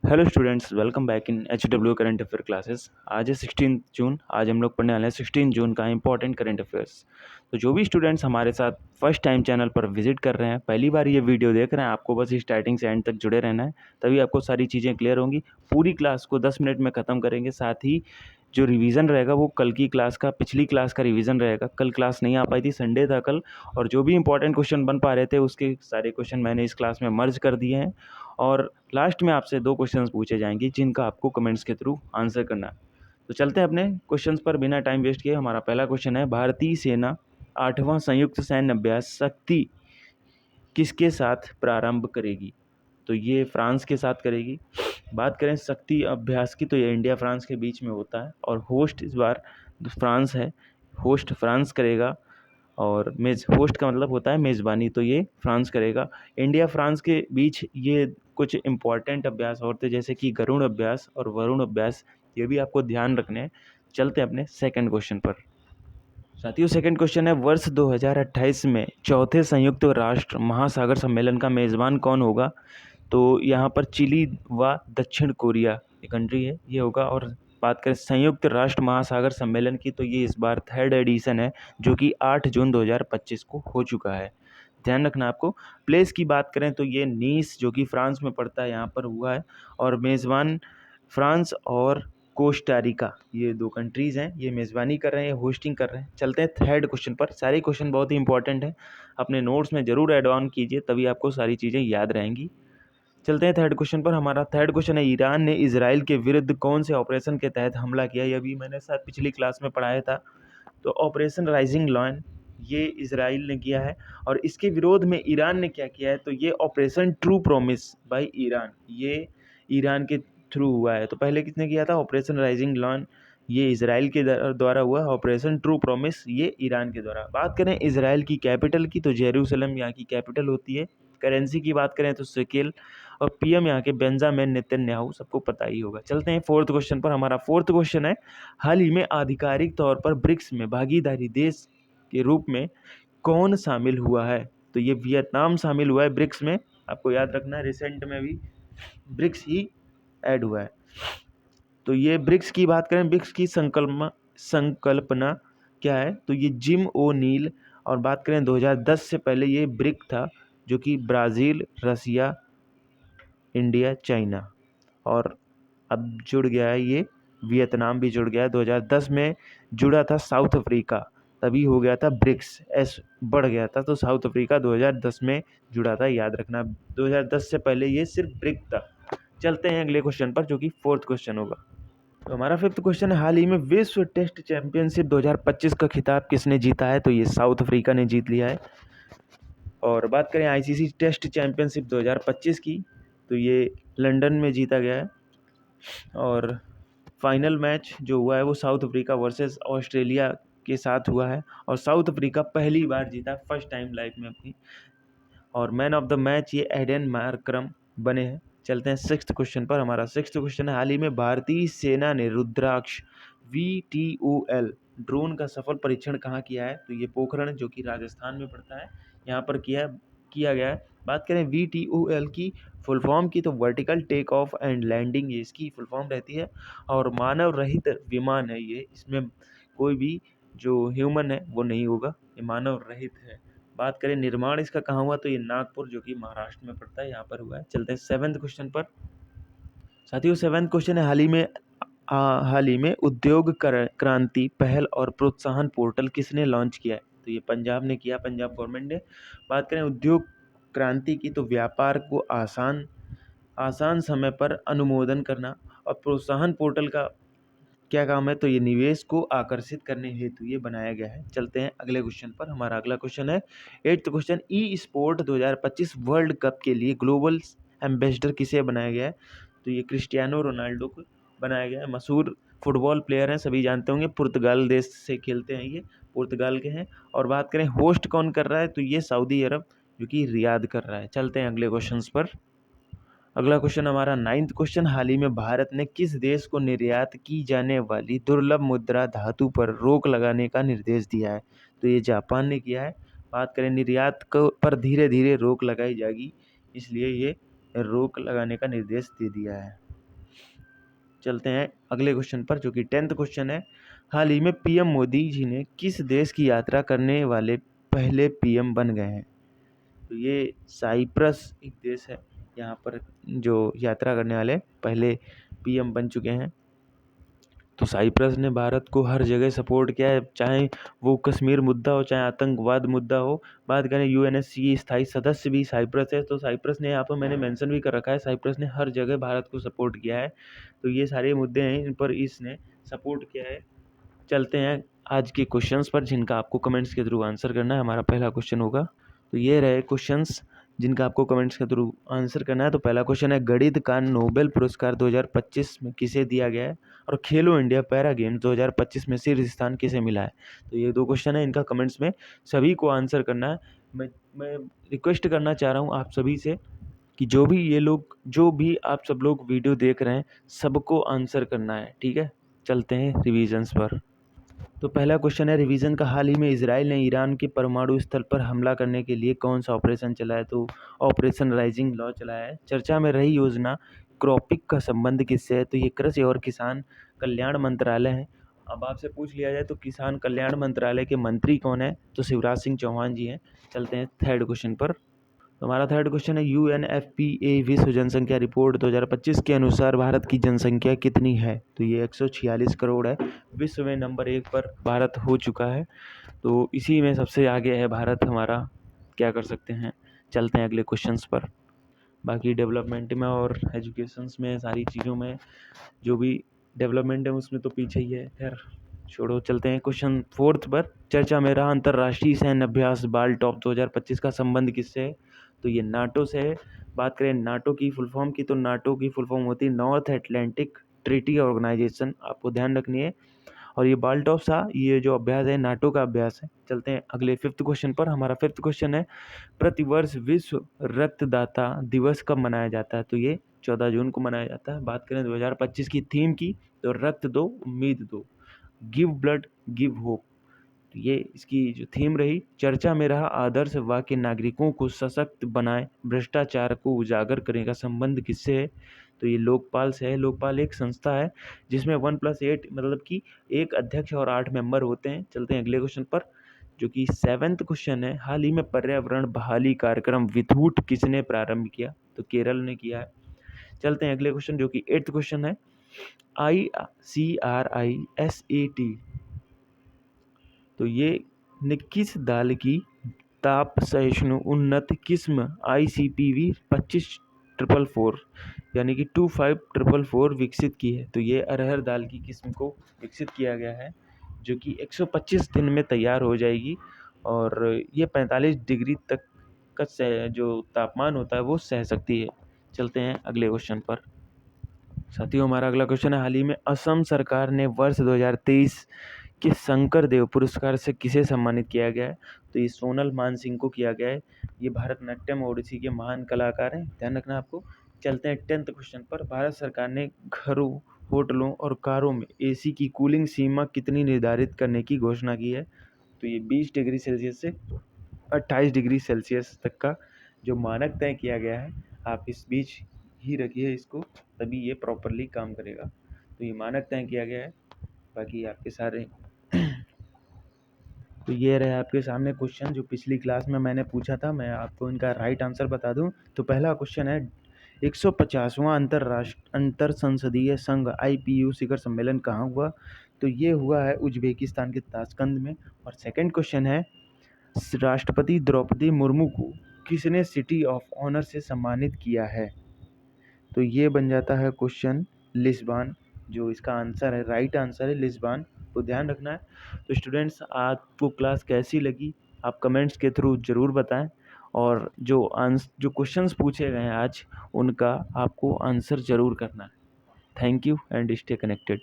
Hello students, welcome back in HW current affair classes. आज है 16 जून। आज हम लोग पढ़ने वाले हैं 16 जून का इंपॉर्टेंट करंट अफेयर्स। तो जो भी स्टूडेंट्स हमारे साथ फर्स्ट टाइम चैनल पर विजिट कर रहे हैं, पहली बार ये वीडियो देख रहे हैं, आपको बस स्टार्टिंग से एंड तक जुड़े रहना है, तभी आपको सारी चीज़ें क्लियर होंगी। पूरी क्लास को 10 मिनट में ख़त्म करेंगे। साथ ही जो रिवीजन रहेगा वो कल की क्लास का, पिछली क्लास का रिवीजन रहेगा। कल क्लास नहीं आ पाई थी, संडे था कल, और जो भी इंपॉर्टेंट क्वेश्चन बन पा रहे थे उसके सारे क्वेश्चन मैंने इस क्लास में मर्ज कर दिए हैं। और लास्ट में आपसे 2 क्वेश्चंस पूछे जाएंगे जिनका आपको कमेंट्स के थ्रू आंसर करना है। तो चलते हैं अपने क्वेश्चंस पर बिना टाइम वेस्ट किए। हमारा पहला क्वेश्चन है, भारतीय सेना 8वां संयुक्त सैन्य अभ्यास शक्ति किसके साथ प्रारंभ करेगी? तो ये फ्रांस के साथ करेगी। बात करें शक्ति अभ्यास की, तो ये इंडिया फ्रांस के बीच में होता है और होस्ट इस बार फ्रांस है। होस्ट फ्रांस करेगा और मेज होस्ट का मतलब होता है मेज़बानी, तो ये फ्रांस करेगा। इंडिया फ्रांस के बीच ये कुछ इम्पॉर्टेंट अभ्यास और थे, जैसे कि गरुड़ अभ्यास और वरुण अभ्यास, ये भी आपको ध्यान रखने हैं। चलते हैं अपने सेकंड क्वेश्चन पर। साथियों, सेकंड क्वेश्चन है, वर्ष 2028 में चौथे संयुक्त राष्ट्र महासागर सम्मेलन का मेज़बान कौन होगा? तो यहाँ पर चिली व दक्षिण कोरिया, ये कंट्री है, ये होगा। और बात करें संयुक्त राष्ट्र महासागर सम्मेलन की, तो ये इस बार थर्ड एडिशन है, जो कि 8 जून 2025 को हो चुका है। ध्यान रखना आपको। प्लेस की बात करें तो ये नीस, जो कि फ्रांस में पड़ता है, यहाँ पर हुआ है। और मेज़बान फ्रांस और कोस्टारिका, ये 2 कंट्रीज़ हैं, ये मेज़बानी कर रहे हैं, होस्टिंग कर रहे हैं। चलते हैं थर्ड क्वेश्चन पर। सारे क्वेश्चन बहुत ही इंपॉर्टेंट हैं, अपने नोट्स में ज़रूर ऐड ऑन कीजिए, तभी आपको सारी चीज़ें याद रहेंगी। चलते हैं थर्ड क्वेश्चन पर। हमारा थर्ड क्वेश्चन है, ईरान ने इजराइल के विरुद्ध कौन से ऑपरेशन के तहत हमला किया? ये अभी मैंने शायद पिछली क्लास में पढ़ाया था। तो ऑपरेशन राइजिंग लॉयन, ये इजराइल ने किया है। और इसके विरोध में ईरान ने क्या किया है? तो ये operation true promise by Iran, ये ईरान के थ्रू हुआ है। तो पहले किसने किया था? ऑपरेशन राइजिंग लॉयन, ये इजराइल के द्वारा हुआ। ऑपरेशन ट्रू प्रॉमिस ये ईरान के द्वारा। बात करें इजराइल की कैपिटल की, तो जेरूसलम यहाँ की कैपिटल होती है। करेंसी की बात करें तो शेकेल, और पीएम यहाँ के बेंजामिन नेतन्याहू, सबको पता ही होगा। चलते हैं फोर्थ क्वेश्चन पर। हमारा फोर्थ क्वेश्चन है, हाल ही में आधिकारिक तौर पर ब्रिक्स में भागीदारी देश के रूप में कौन शामिल हुआ है? तो ये वियतनाम शामिल हुआ है ब्रिक्स में। आपको याद रखना है, रिसेंट में भी ब्रिक्स ही ऐड हुआ है। तो ये ब्रिक्स की बात करें, ब्रिक्स की संकल्पना क्या है? तो ये जिम ओ नील। और बात करें 2010 से पहले ये ब्रिक था, जो कि ब्राज़ील, रसिया, इंडिया, चाइना, और अब जुड़ गया है ये वियतनाम भी जुड़ गया है। 2010 में जुड़ा था साउथ अफ्रीका, तभी हो गया था ब्रिक्स, एस बढ़ गया था, तो साउथ अफ्रीका 2010 में जुड़ा था, याद रखना। 2010 से पहले ये सिर्फ ब्रिक था। चलते हैं अगले क्वेश्चन पर, जो कि फोर्थ क्वेश्चन होगा। तो हमारा फिफ्थ क्वेश्चन है, हाल ही में विश्व टेस्ट चैंपियनशिप 2025 का खिताब किसने जीता है? तो ये साउथ अफ्रीका ने जीत लिया है। और बात करें आईसीसी टेस्ट चैंपियनशिप 2025 की, तो ये लंदन में जीता गया है। और फाइनल मैच जो हुआ है वो साउथ अफ्रीका वर्सेस ऑस्ट्रेलिया के साथ हुआ है, और साउथ अफ्रीका पहली बार जीता, फर्स्ट टाइम लाइफ में अपनी। और मैन ऑफ द मैच ये एडेन मार्करम बने हैं। चलते हैं सिक्स्थ क्वेश्चन पर। हमारा सिक्स्थ क्वेश्चन है, हाल ही में भारतीय सेना ने रुद्राक्ष VTOL ड्रोन का सफल परीक्षण कहाँ किया है? तो ये पोखरण, जो कि राजस्थान में पड़ता है, यहाँ पर किया गया है। बात करें VTOL की फुल फॉर्म की, तो vertical take off and landing, ये इसकी फुल फॉर्म रहती है। और मानव रहित विमान है ये, इसमें कोई भी जो ह्यूमन है वो नहीं होगा, ये मानव रहित है। बात करें निर्माण इसका कहाँ हुआ, तो ये नागपुर, जो कि महाराष्ट्र में पड़ता है, यहाँ पर हुआ है। चलते हैं सेवेंथ क्वेश्चन पर। साथियों, सेवेंथ क्वेश्चन है, हाल ही में उद्योग क्रांति पहल और प्रोत्साहन पोर्टल किसने लॉन्च किया है? तो ये पंजाब ने किया, पंजाब गवर्नमेंट ने। बात करें उद्योग क्रांति की, तो व्यापार को आसान समय पर अनुमोदन करना। और प्रोत्साहन पोर्टल का क्या काम है? तो ये निवेश को आकर्षित करने हेतु ये बनाया गया है। चलते हैं अगले क्वेश्चन पर। हमारा अगला क्वेश्चन है, एट्थ क्वेश्चन, ई स्पोर्ट 2025 वर्ल्ड कप के लिए ग्लोबल एम्बेसडर किसे बनाया गया है? तो ये क्रिस्टियानो रोनाल्डो को बनाया गया है। मशहूर फुटबॉल प्लेयर हैं, सभी जानते होंगे, पुर्तगाल देश से खेलते हैं, ये पुर्तगाल के हैं। और बात करें होस्ट कौन कर रहा है, तो ये सऊदी अरब, जो कि रियाद कर रहा है। चलते हैं अगले क्वेश्चन पर। अगला क्वेश्चन हमारा नाइन्थ क्वेश्चन, हाल ही में भारत ने किस देश को निर्यात की जाने वाली दुर्लभ मुद्रा धातु पर रोक लगाने का निर्देश दिया है? तो ये जापान ने किया है। बात करें निर्यात को पर धीरे धीरे रोक लगाई जाएगी, इसलिए ये रोक लगाने का निर्देश दे दिया है। चलते हैं अगले क्वेश्चन पर, जो कि 10th क्वेश्चन है। हाल ही में पीएम मोदी जी ने किस देश की यात्रा करने वाले पहले पीएम बन गए हैं? तो ये साइप्रस एक देश है, यहाँ पर जो यात्रा करने वाले पहले पीएम बन चुके हैं। तो साइप्रस ने भारत को हर जगह सपोर्ट किया है, चाहे वो कश्मीर मुद्दा हो, चाहे आतंकवाद मुद्दा हो। बात करें यूएनएससी स्थायी सदस्य भी साइप्रस है, तो साइप्रस ने यहाँ पर मैंने मेंशन भी कर रखा है, साइप्रस ने हर जगह भारत को सपोर्ट किया है। तो ये सारे मुद्दे हैं, इन पर इसने सपोर्ट किया है। चलते हैं आज के क्वेश्चंस पर, जिनका आपको कमेंट्स के थ्रू आंसर करना है। हमारा पहला क्वेश्चन होगा, तो ये रहे क्वेश्चंस जिनका आपको कमेंट्स के थ्रू आंसर करना है। तो पहला क्वेश्चन है, गणित का नोबेल पुरस्कार 2025 में किसे दिया गया है? और खेलो इंडिया पैरा गेम्स 2025 में शीर्ष स्थान किसे मिला है? तो ये 2 क्वेश्चन है, इनका कमेंट्स में सभी को आंसर करना है। मैं रिक्वेस्ट करना चाह रहा हूँ आप सभी से कि जो भी आप सब लोग वीडियो देख रहे हैं, सबको आंसर करना है, ठीक है। चलते हैं रिविजन्स पर। तो पहला क्वेश्चन है रिवीजन का, हाल ही में इजराइल ने ईरान के परमाणु स्थल पर हमला करने के लिए कौन सा ऑपरेशन चलाया? तो ऑपरेशन राइजिंग लॉ चलाया है। चर्चा में रही योजना क्रॉपिक का संबंध किससे है? तो ये कृषि और किसान कल्याण मंत्रालय है। अब आपसे पूछ लिया जाए तो किसान कल्याण मंत्रालय के मंत्री कौन है? तो शिवराज सिंह चौहान जी हैं। चलते हैं थर्ड क्वेश्चन पर। तो हमारा थर्ड क्वेश्चन है, UNFPA विश्व जनसंख्या रिपोर्ट 2025 के अनुसार भारत की जनसंख्या कितनी है? तो ये 146 करोड़ है। विश्व में नंबर 1 पर भारत हो चुका है, तो इसी में सबसे आगे है भारत हमारा। क्या कर सकते हैं, चलते हैं अगले क्वेश्चंस पर। बाकी डेवलपमेंट में और एजुकेशंस में सारी चीज़ों में जो भी डेवलपमेंट है उसमें तो पीछे ही है, खैर छोड़ो। चलते हैं क्वेश्चन फोर्थ पर। चर्चा में रहा अंतर्राष्ट्रीय सैन्य अभ्यास बाल्टॉप 2025 का संबंध किससे है? तो ये नाटो से है। बात करें नाटो की फुल फॉर्म की, तो नाटो की फुल फॉर्म होती है नॉर्थ अटलांटिक ट्रीटी ऑर्गेनाइजेशन, आपको ध्यान रखनी है। और ये बाल्टॉप सा ये जो अभ्यास है नाटो का अभ्यास है। चलते हैं अगले फिफ्थ क्वेश्चन पर। हमारा फिफ्थ क्वेश्चन है, प्रतिवर्ष विश्व रक्तदाता दिवस कब मनाया जाता है? तो ये 14 जून को मनाया जाता है। बात करें 2025 की थीम की, तो रक्त दो उम्मीद दो, गिव ब्लड गिव होप। तो ये इसकी जो थीम रही। चर्चा में रहा आदर्श वाक्य नागरिकों को सशक्त बनाए, भ्रष्टाचार को उजागर करने का संबंध किससे है? तो ये लोकपाल से है। लोकपाल एक संस्था है जिसमें 1+8 मतलब कि एक अध्यक्ष और 8 मेंबर होते हैं। चलते हैं अगले क्वेश्चन पर, जो कि 7th क्वेश्चन है, हाल ही में पर्यावरण बहाली कार्यक्रम विथूट किसने प्रारंभ किया? तो केरल ने किया है। चलते हैं अगले क्वेश्चन, जो कि 8th क्वेश्चन है, ICRISAT, तो ये किस दाल की ताप सहिष्णु उन्नत किस्म ICPV 2544 यानी कि 25444 विकसित की है? तो ये अरहर दाल की किस्म को विकसित किया गया है, जो कि 125 दिन में तैयार हो जाएगी और ये 45 डिग्री तक का जो तापमान होता है वो सह सकती है। चलते हैं अगले क्वेश्चन पर। साथियों, हमारा अगला क्वेश्चन है, हाल ही में असम सरकार ने वर्ष 2023 के शंकर देव पुरस्कार से किसे सम्मानित किया गया है? तो ये सोनल मानसिंह को किया गया है। ये भारतनाट्यम ओडिसी के महान कलाकार हैं, ध्यान रखना आपको। चलते हैं 10th क्वेश्चन पर। भारत सरकार ने घरों, होटलों और कारों में AC की कूलिंग सीमा कितनी निर्धारित करने की घोषणा की है? तो ये 20 डिग्री सेल्सियस से 28 डिग्री सेल्सियस तक का जो मानक तय किया गया है, आप इस बीच ही रखिए इसको, तभी ये प्रॉपरली काम करेगा। तो ये मानक तय किया गया है। बाकी आपके सारे तो ये रहे आपके सामने क्वेश्चन जो पिछली क्लास में मैंने पूछा था। मैं आपको इनका राइट आंसर बता दूं तो पहला क्वेश्चन है, 150वां अंतर संसदीय संघ IPU शिखर सम्मेलन कहाँ हुआ? तो ये हुआ है उज्बेकिस्तान के ताशकंद में। और सेकंड क्वेश्चन है, राष्ट्रपति द्रौपदी मुर्मू को किसने सिटी ऑफ ऑनर से सम्मानित किया है? तो ये बन जाता है क्वेश्चन लिस्बन, जो इसका आंसर है, राइट आंसर है लिस्बन, तो ध्यान रखना है। तो स्टूडेंट्स, आपको क्लास कैसी लगी आप कमेंट्स के थ्रू ज़रूर बताएं, और जो क्वेश्चंस पूछे गए हैं आज उनका आपको आंसर ज़रूर करना है। Thank you and stay connected.